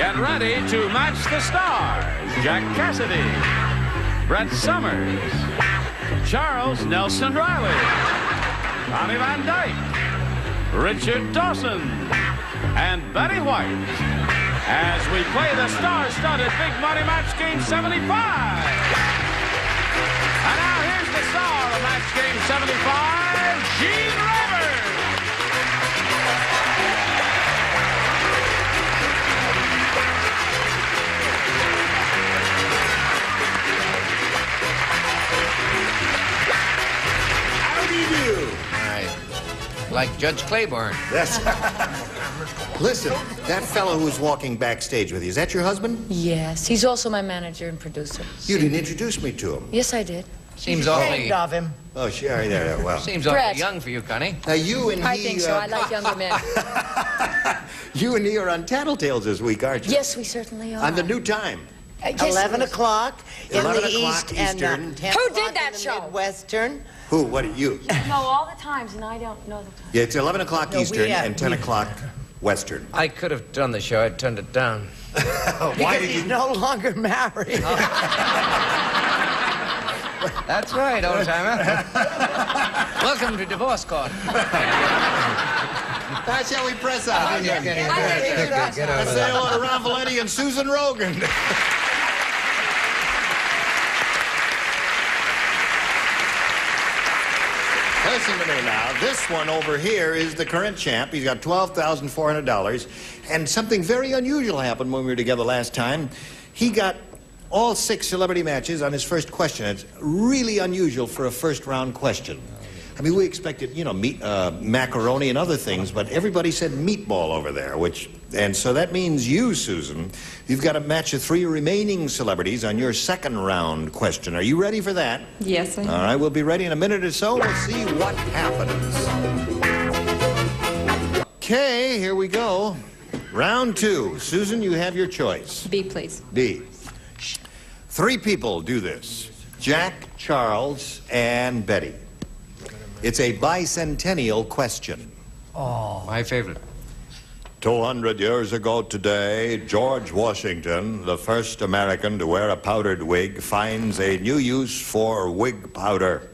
Get ready to match the stars. Jack Cassidy, Brett Summers, Charles Nelson Riley, Tommy Van Dyke, Richard Dawson, and Betty White as we play the star-studded Big Money Match Game 75. And now here's the star of Match Game 75, Gene Rivers. How do you do? Like Judge Claiborne. That's... Listen, that fellow who was walking backstage with you, is that your husband? Yes, he's also my manager and producer. You didn't introduce me to him. Yes, I did. Seems awfully... of him. Oh, sure, there, well. Seems awfully Brett. young for you, Connie. You and he... I think so. I like younger men. You and he are on Tattletales this week, aren't you? Yes, we certainly are. On the new time. Yes, 11 o'clock in 11 the o'clock East and Eastern. 10 Who o'clock did that in the show? Midwestern. Who? What are you? know all the times, and I don't know the times. Yeah, it's 11 o'clock No, we Eastern have- and 10 we- o'clock Western. I could have done the show. I turned it down. Why Because did he's you... no longer married. That's right, old-timer. Welcome to divorce court. Shall we press on? Get Let's say hello to Ron Valenti and Susan Rogan. Listen to me now. This one over here is the current champ. He's got $12,400. And something very unusual happened when we were together last time. He got all 6 celebrity matches on his first question. It's really unusual for a first-round question. I mean, we expected, you know, meat, macaroni and other things, but everybody said meatball over there, and so that means you, Susan, you've got to match the 3 remaining celebrities on your second round question. Are you ready for that? Yes, I am. All right, we'll be ready in a minute or so. We'll see what happens. Okay, here we go. Round 2. Susan, you have your choice. B, please. B. 3 people do this. Jack, Charles, and Betty. It's a bicentennial question. My favorite. 200 years ago today, George Washington, the first American to wear a powdered wig, finds a new use for wig powder.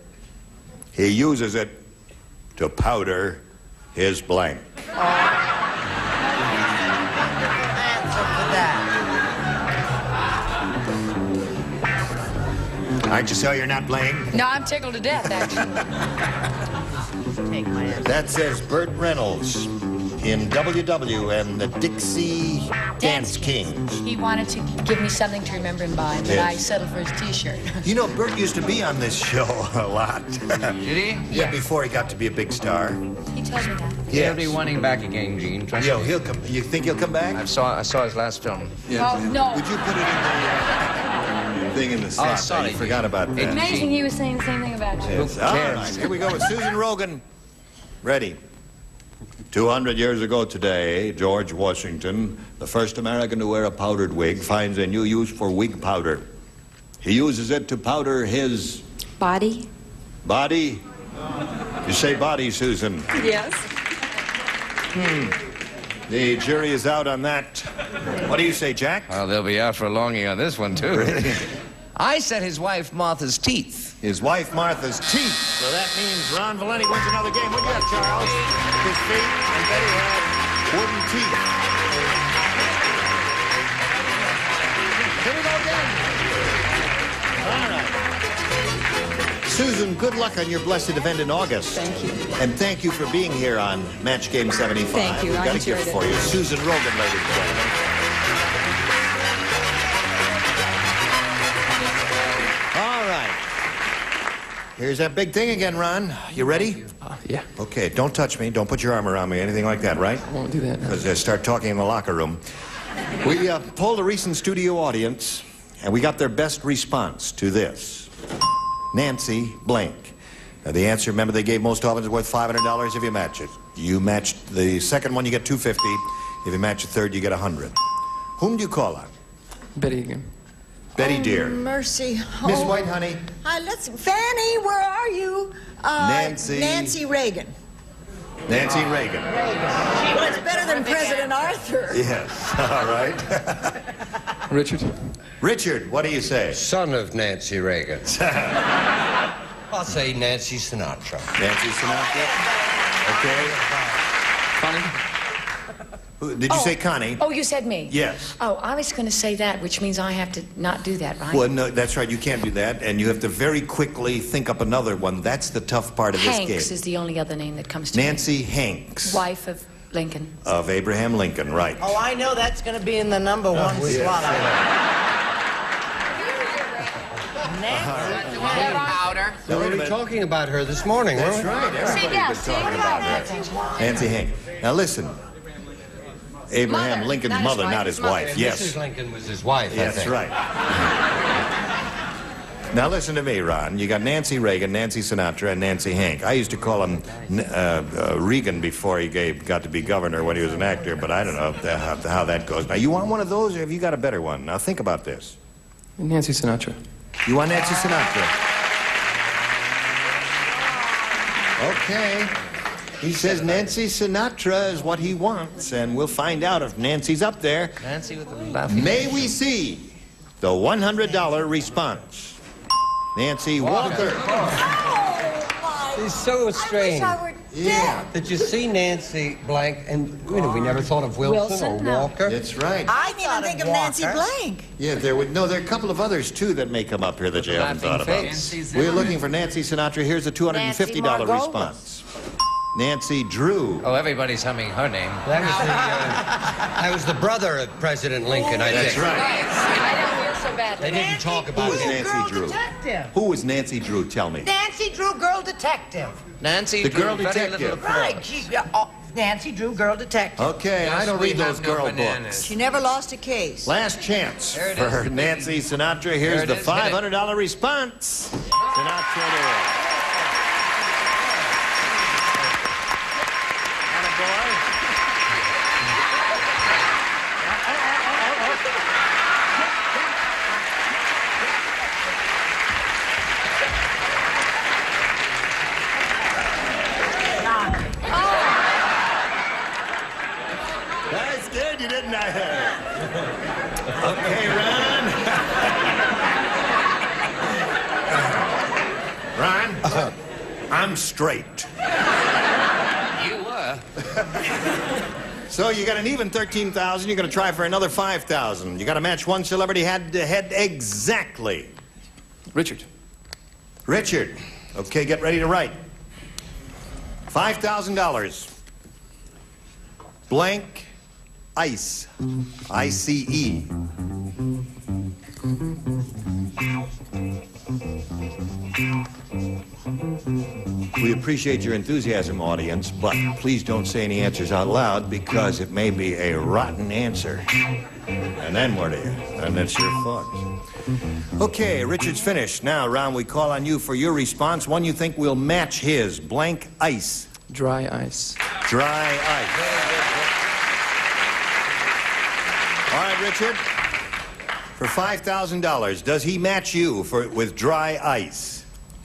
He uses it to powder his blank. Answer for that. Aren't you so you're not playing? No, I'm tickled to death, actually. Take my answer. That says Burt Reynolds in WW and the Dixie Dance Kings. He wanted to give me something to remember him by, but I Yes. settled for his T-shirt. You know, Burt used to be on this show a lot. Did he? Yeah, before he got to be a big star. He told me that. He'll be wanting back again, Gene. Trust Yo, me. he'll come. You think he'll come back? I saw his last film. Oh, no. Would you put it in the thing in the slot? sorry. You forgot about that. Amazing he was saying the same thing about you. Yes. All right, here we go with Susan Rogan. Ready. 200 years ago today, George Washington, the first American to wear a powdered wig, finds a new use for wig powder. He uses it to powder his... Body? Body? You say body, Susan. Yes. The jury is out on that. What do you say, Jack? Well, they'll be out for a longie on this one, too. I said his wife Martha's teeth. His wife Martha's teeth. So that means Ron Valenti wins another game. What do you have, Charles? His feet, and Betty had wooden teeth. Here we go again. All right. Susan, good luck on your blessed event in August. Thank you. And thank you for being here on Match Game 75. Thank you. We've I got a enjoyed gift it. for you. Susan Rogan, ladies and gentlemen. All right. Here's that big thing again, Ron. You ready? Yeah. Okay, don't touch me. Don't put your arm around me, anything like that, right? I won't do that. Because start talking in the locker room. We polled a recent studio audience, and we got their best response to this. Nancy blank. Now, the answer, remember, they gave most often is worth $500 if you match it. You matched the second one, you get $250. If you match the third, you get $100. Whom do you call on? Betty again. Betty, dear. Mercy. Miss White, honey. Fanny, where are you? Nancy. Nancy Reagan. Nancy Reagan. Well, it's better than President Arthur. Yes. All right. Richard. Richard, what do you say? Son of Nancy Reagan. I'll say Nancy Sinatra. Nancy Sinatra. Okay. Connie. Did you say Connie? Oh, you said me? Yes. Oh, I was going to say that, which means I have to not do that, right? Well, no, that's right. You can't do that, and you have to very quickly think up another one. That's the tough part of this game. Hanks is the only other name that comes to Nancy Hanks. me. Wife of Lincoln. Of Abraham Lincoln, right. Oh, I know that's going to be in the number one slot. Powder. We were talking about her this morning, That's weren't we? right. Everybody's been talking about her. Nancy Hanks. Now listen. Abraham Mother, Lincoln's not his mother, wife, not his his mother. wife. And Yes. Mrs. Lincoln was his wife, I That's think. right. Now listen to me, Ron. You got Nancy Reagan, Nancy Sinatra, and Nancy Hank. I used to call him Reagan before he got to be governor when he was an actor, but I don't know how that goes. Now, you want one of those, or have you got a better one? Now, think about this. Nancy Sinatra. You want Nancy Sinatra? Okay. He says Nancy Sinatra is what he wants, and we'll find out if Nancy's up there. Nancy with the laughing. May we see the $100 response? Nancy Walker. She's so strange. Yeah, Did you see Nancy blank? And we never thought of Wilson or no. Walker. that's right. I didn't even think of Nancy Blank. Yeah, there are a couple of others, too, that may come up here that you haven't thought about. Face. We're looking for Nancy Sinatra. Here's a $250 Margolis. response. Nancy Drew. Oh, everybody's humming her name. That was the brother of President Lincoln, I That's think. right. I don't feel so bad. They didn't talk Who about was him. Nancy Drew? Detective. Who was Nancy Drew? Tell me. Nancy Drew, girl detective. Nancy The drew girl very detective. little applause. Right. Nancy Drew, girl detective. Okay, I don't read those girl books. She never lost a case. Last chance There it for is. Nancy Sinatra. Here's There it the is. Hit it. $500 response. Sinatra it is. I scared you, didn't I? Okay, Ron. Ron, I'm straight. You were. So you got an even 13,000. You're going to try for another 5,000. You got to match one celebrity head to head exactly. Richard. Richard. Okay, get ready to write. $5,000. Blank ice. I-C-E. We appreciate your enthusiasm, audience, but please don't say any answers out loud because it may be a rotten answer. And then what do you? And it's your fault. Okay, Richard's finished. Now, Ron, we call on you for your response. One you think will match his. Blank ice. Dry ice. Dry ice. All right, Richard. For $5,000, does he match you with dry ice?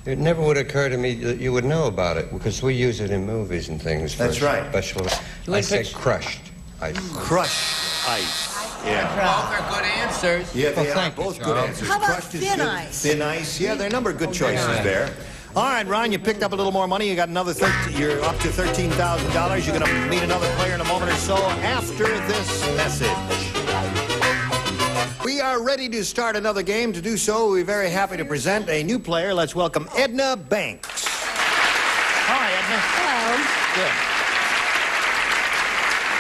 It never would occur to me that you would know about it because we use it in movies and things. That's right. Special. I say crushed ice. Crushed ice. Yeah. Both are good answers. Yeah, they Well, are thank you, both good Charles. answers. How about Crushed is thin good. ice? Thin ice. Yeah, there are a number of good choices there. All right, Ron, you picked up a little more money. You got another. You're up to $13,000. You're going to meet another player in a moment or so after this message. We are ready to start another game. To do so, we're very happy to present a new player. Let's welcome Edna Banks. Hi, Edna.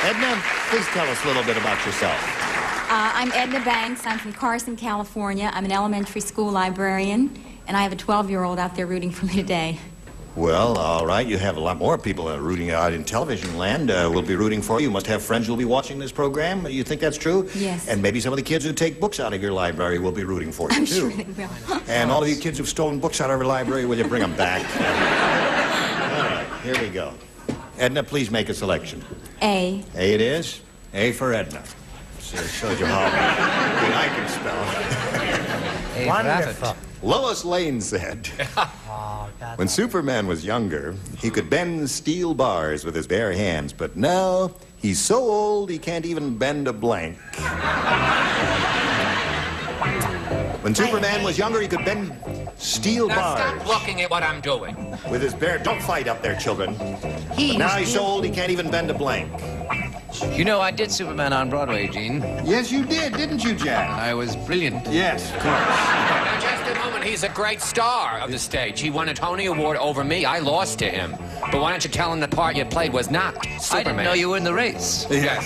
Hello. Edna, please tell us a little bit about yourself. I'm Edna Banks. I'm from Carson, California. I'm an elementary school librarian, and I have a 12-year-old out there rooting for me today. Well, all right. You have a lot more people rooting out in television land. Will be rooting for you. You must have friends who will be watching this program. You think that's true? Yes. And maybe some of the kids who take books out of your library will be rooting for you, I'm too. sure they will. And all of you kids who've stolen books out of our library, will you bring them back? All right, here we go. Edna, please make a selection. A. A it is. A for Edna. So it shows you how good I can spell. Hey, Wonderful. Lois Lane said, Oh, God. When Superman was younger, he could bend steel bars with his bare hands, but now he's so old he can't even bend a blank. When Superman was younger, he could bend steel Now bars stop looking at what I'm doing. with his bare... Don't fight up there, children. But now he's so old he can't even bend a blank. You know, I did Superman on Broadway, Gene. Yes, you did, didn't you, Jack? I was brilliant. Yes, of course. Now, just a moment. He's a great star of the stage. He won a Tony Award over me. I lost to him. But why don't you tell him the part you played was not Superman? I didn't know you were in the race. Yes.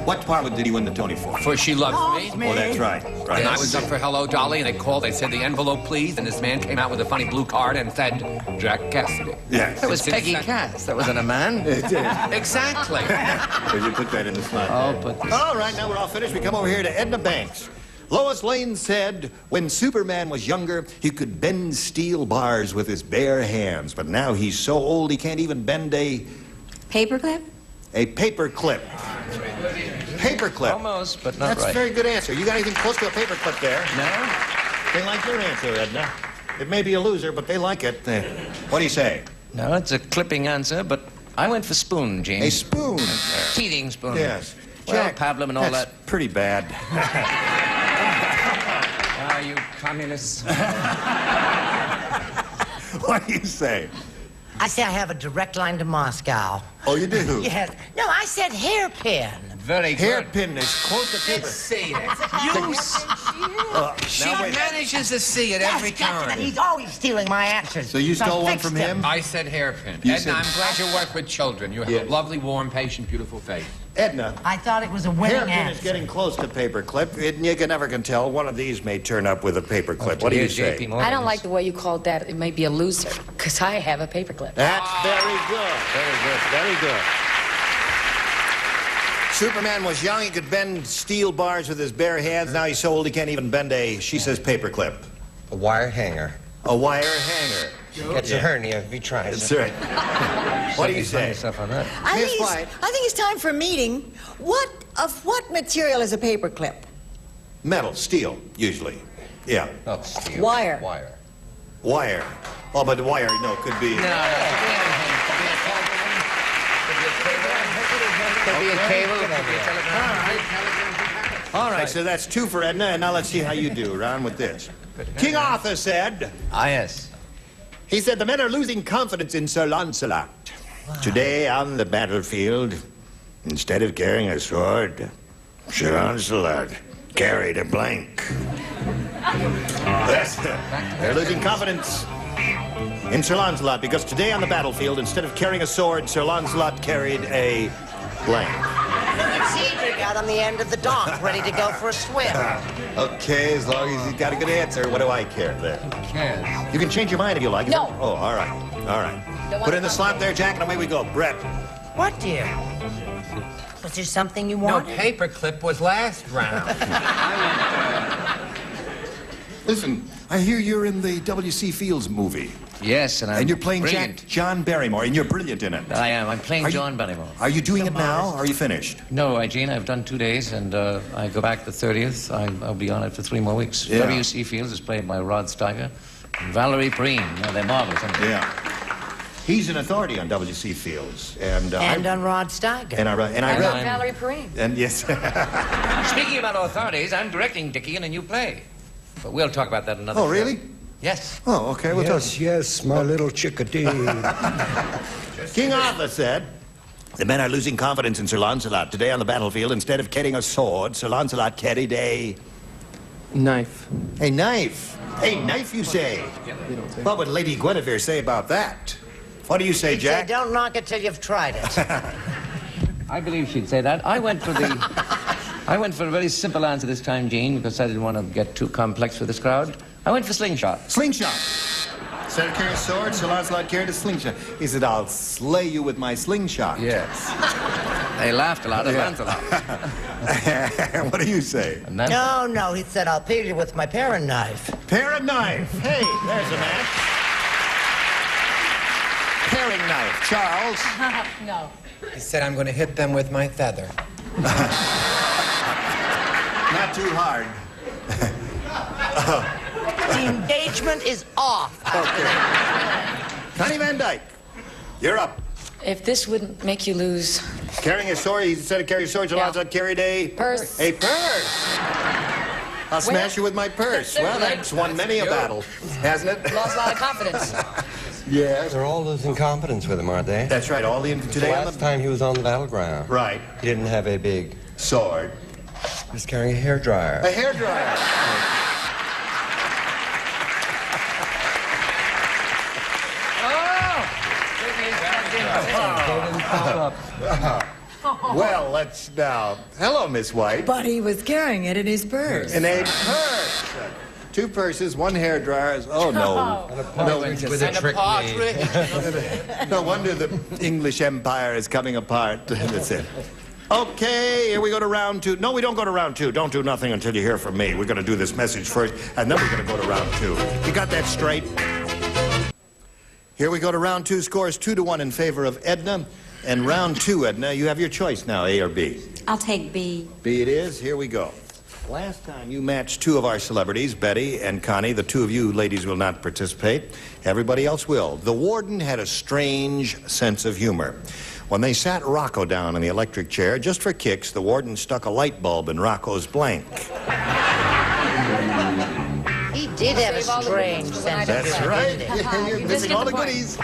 What part did he win the Tony for? For She Loves Me. Oh, that's right. Right. And I was up for Hello, Dolly, and they called. They said, the envelope, please. And this man came out with a funny blue card and said, Jack Cassidy. Yes. That was Peggy Cass. That wasn't a man. Exactly. Did you put that in the slot? Oh, put this. All right, now we're all finished. We come over here to Edna Banks. Lois Lane said, when Superman was younger, he could bend steel bars with his bare hands. But now he's so old he can't even bend a Paperclip? paper clip. Paper clip. Almost, but not That's right. a very good answer. You got anything close to a paper clip there? No? They like your answer, Edna. It may be a loser, but they like it. What do you say? No, it's a clipping answer, but I went for spoon, Gene. A spoon. Teething spoon. Yes. Well, pablum and all that's that. pretty bad. Ah, you communists. What do you say? I say I have a direct line to Moscow. Oh, you do? Yes. No, I said hairpin. Very good. Hairpin is close to paper. See it. She Now, wait. manages to see it Yes, every yes, and time. he's always stealing my answers. So you stole one from him? I said hairpin. You Edna, said- I'm glad you work with children. You have Yes. a lovely, warm, patient, beautiful face. Edna, I thought it was a winning hairpin answer. is getting close to paper clip. You can never can tell. One of these may turn up with a paper clip. What do you Here's JP say? Morgan. I don't like the way you called that. It may be a loser, because I have a paperclip. That's very good. Very good. Very good. Superman was young. He could bend steel bars with his bare hands. Now he's so old he can't even bend she says, paper clip. A wire hanger. A wire hanger. Gets a hernia if he tries. That's right. What do you say? Stuff on that. I Miss think, White. I think it's time for a meeting. Of what material is a paperclip? Metal, steel, usually. Yeah. Not steel. Wire. Wire. Wire. Oh, but the wire, no, could be. No, no. Could be a cable. Could be a telegram. All All right, right. so that's 2 for Edna, and now let's see how you do, Ron, with this. King Arthur said, Ah, yes. he said, the men are losing confidence in Sir Lancelot. Today on the battlefield, instead of carrying a sword, Sir Lancelot carried a blank. They're losing confidence in Sir Lancelot because today on the battlefield, instead of carrying a sword, Sir Lancelot carried a blank. Cedric out on the end of the dock, ready to go for a swim. Okay, as long as he's got a good answer, what do I care then? Yes. You can change your mind if you like. No. Oh, all right. All right. Put in the slot there, Jack, and away we go. Brett. What, dear? Was there something you No, wanted? paperclip was last round. Listen, I hear you're in the W.C. Fields movie. Yes, and I'm And you're playing brilliant. John Barrymore, and you're brilliant in it. I am. I'm playing Are you- John Barrymore. Are you doing it now, or are you finished? No, Gene, I've done 2 days, and I go back the 30th. I'll be on it for 3 more weeks. Yeah. W.C. Fields is played by Rod Steiger and Valerie Perrine. No, they're marvelous, aren't they? Yeah. He's an authority on W.C. Fields, and And on Rod Steiger. and I read. And I'm- on Valerie Perrine. And yes. Speaking about authorities, I'm directing Dickie in a new play. But we'll talk about that another Oh, show. really? Yes. Oh, okay. We'll talk. Yes, my little chickadee. King Arthur said, the men are losing confidence in Sir Lancelot. Today on the battlefield, instead of carrying a sword, Sir Lancelot carried a Knife. knife. A knife, you say? What would Lady Guinevere say about that? What do you say, Say, Jack? don't knock it till you've tried it. I believe she'd say that. I went for a very simple answer this time, Gene, because I didn't want to get too complex for this crowd. I went for slingshot. Slingshot. Instead of carrying a sword, Sir Lancelot carried a slingshot. He said, I'll slay you with my slingshot. Yes. They laughed a lot at Lancelot. What do you say? And then, No, he said, I'll peel you with my paring knife. Paring knife. Hey, there's a match. Paring knife. Charles. No. He said, I'm going to hit them with my feather. Not too hard. The engagement is off. Connie Van Dyke, you're up. If this wouldn't make you lose. Carrying a sword, instead of carrying a sword, you're allowed to carry a... Purse. A purse. I'll smash you with my purse. Well, that's won many a battle, hasn't it? Lost a lot of confidence. Yes. They're all losing confidence with him, aren't they? That's right, all the... The Today on last time he was on the battleground. Right. He didn't have a big... Sword. He was carrying a hairdryer. A hairdryer. Well, let's now... Hello, Miss White. But he was carrying it in his purse. In a purse. 2 purses, 1 hairdryer. Oh, no. With a trick me. No wonder the English Empire is coming apart. That's it. Okay, here we go to round 2. No, we don't go to round 2. Don't do nothing until you hear from me. We're going to do this message first, and then we're going to go to round 2. You got that straight? Here we go to round 2. Scores 2-1 in favor of Edna. And round 2, Edna, you have your choice now, A or B. I'll take B. B it is. Here we go. Last time you matched 2 of our celebrities, Betty and Connie. The 2 of you ladies will not participate. Everybody else will. The warden had a strange sense of humor. When they sat Rocco down in the electric chair, just for kicks, the warden stuck a light bulb in Rocco's blank. He did have a strange sense of That's humor, right. didn't he? You're missing all the goodies.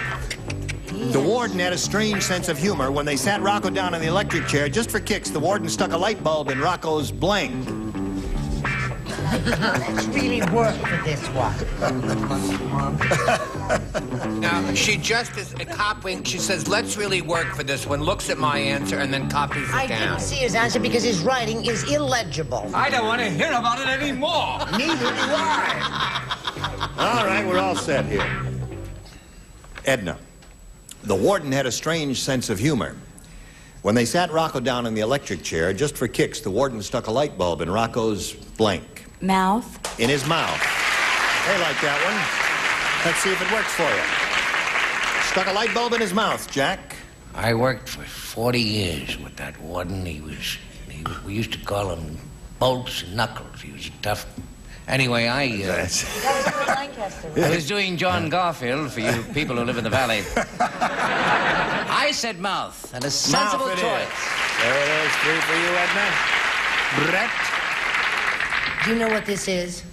The warden had a strange sense of humor. When they sat Rocco down in the electric chair, just for kicks, the warden stuck a light bulb in Rocco's blank. Let's really work for this one. Now, she just is copying. She says, let's really work for this one, looks at my answer, and then copies it I down. didn't see his answer because his writing is illegible. I don't want to hear about it anymore. Neither do I. All right, we're all set here. Edna, the warden had a strange sense of humor. When they sat Rocco down in the electric chair, just for kicks, the warden stuck a light bulb in Rocco's blank. Mouth. In his mouth. They like that one. Let's see if it works for you. Stuck a light bulb in his mouth, Jack. I worked for 40 years with that warden. We used to call him bolts and knuckles. He was tough. Anyway, I was doing John Garfield for you people who live in the valley. I said mouth, and a sensible Mouth it choice. is. There it is. 3 for you, Edna. Brett. Do you know what this is?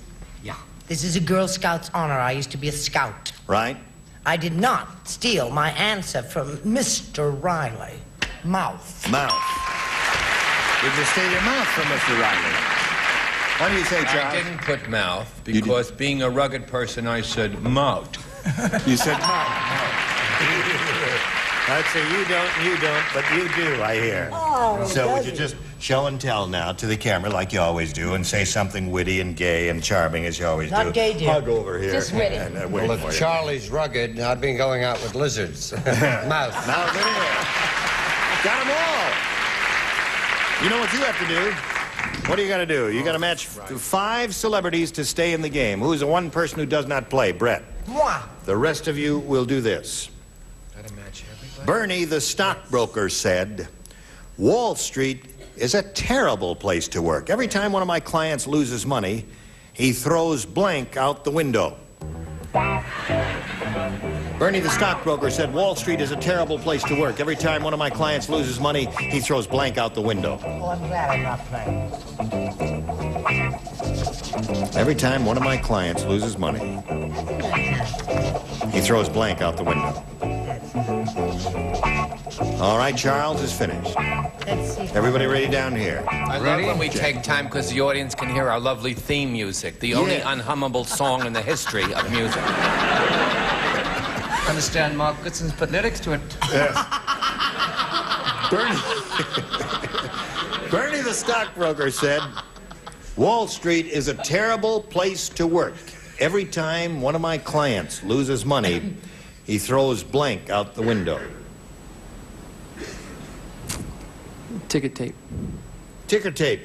Yeah. This is a Girl Scout's honor. I used to be a scout. Right. I did not steal my answer from Mr. Riley. Mouth. Mouth. Did you steal your mouth from Mr. Riley? What do you say, Charles? I didn't put mouth because being a rugged person, I said mouth. You said mouth. I'd say you don't, but you do, I hear. Oh, so would you just show and tell now to the camera like you always do and say something witty and gay and charming as you always do? Not gay, dear. Hug over here. Just witty. And, Well, wait for if you. Charlie's rugged, I'd been going out with lizards. Mouth. Mouth it is. Got them all. You know what you have to do? What do you got to do? You got to match 5 celebrities to stay in the game. Who's the one person who does not play? Brett. Moi. The rest of you will do this. Bernie, the stockbroker, said, Wall Street is a terrible place to work. Every time one of my clients loses money, he throws blank out the window. Bernie, the stockbroker, said, Wall Street is a terrible place to work. Every time one of my clients loses money, he throws blank out the window. Oh, I'm glad I'm not playing. Every time one of my clients loses money, he throws blank out the window. All right, Charles is finished. Let's see. Everybody ready down here? I love when we take time because the audience can hear our lovely theme music, the only unhummable song in the history of music. Understand Mark Goodson's put lyrics to it. Yes. Bernie the stockbroker said, Wall Street is a terrible place to work. Every time one of my clients loses money, he throws blank out the window. Ticket tape. Ticker tape.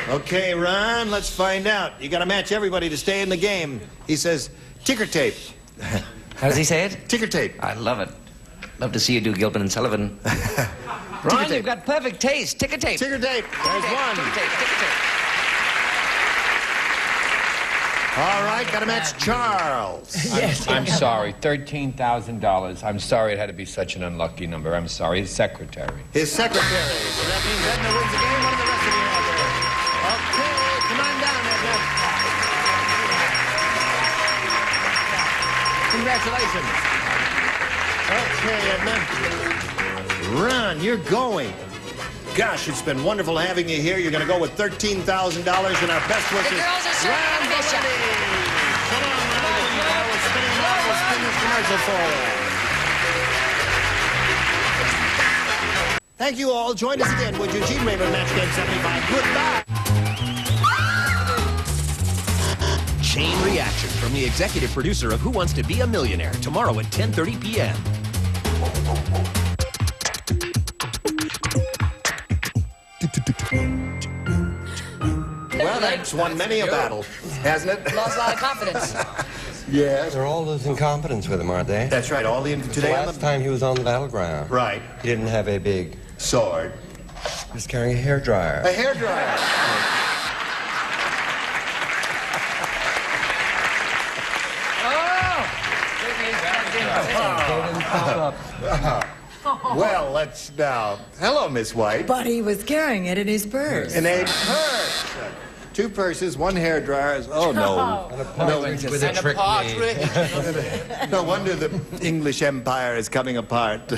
Okay, Ron, let's find out. You got to match everybody to stay in the game. He says, ticker tape. How does he say it? Ticker tape. I love it. Love to see you do Gilpin and Sullivan. Ron, you've got perfect taste. Ticker tape. Ticker tape. There's one. Ticker tape. Ticker tape. All right, got to match Charles. I'm sorry, $13,000. I'm sorry it had to be such an unlucky number. I'm sorry. His secretary. His secretary. So that means Edna wins the game. What are the rest of you out there? Okay, come on down, Edna. Congratulations. Okay, Edna. Ron, you're going. Gosh, it's been wonderful having you here. You're going to go with $13,000 and our best wishes. The girls are serving the bishop. Come on, Ron. We'll spin him out. We'll spin this commercial for you. Thank you all. Join us again with Eugene Raymond, Match Game 75. Goodbye. Chain reaction from the executive producer of Who Wants to Be a Millionaire tomorrow at 10:30 p.m. Well, that's won many a battle, hasn't it? Lost a lot of confidence. Yes. They're all losing confidence with him, aren't they? That's right. All the The today on last time he was on the battleground. Right. He didn't have a big... Sword. He was carrying a hairdryer. A hairdryer. Well, let's now. Hello, Miss White. But he was carrying it in his purse. In a purse. 2 purses, 1 hairdryer. Oh, no. And a partridge with a trick me. No wonder the English Empire is coming apart.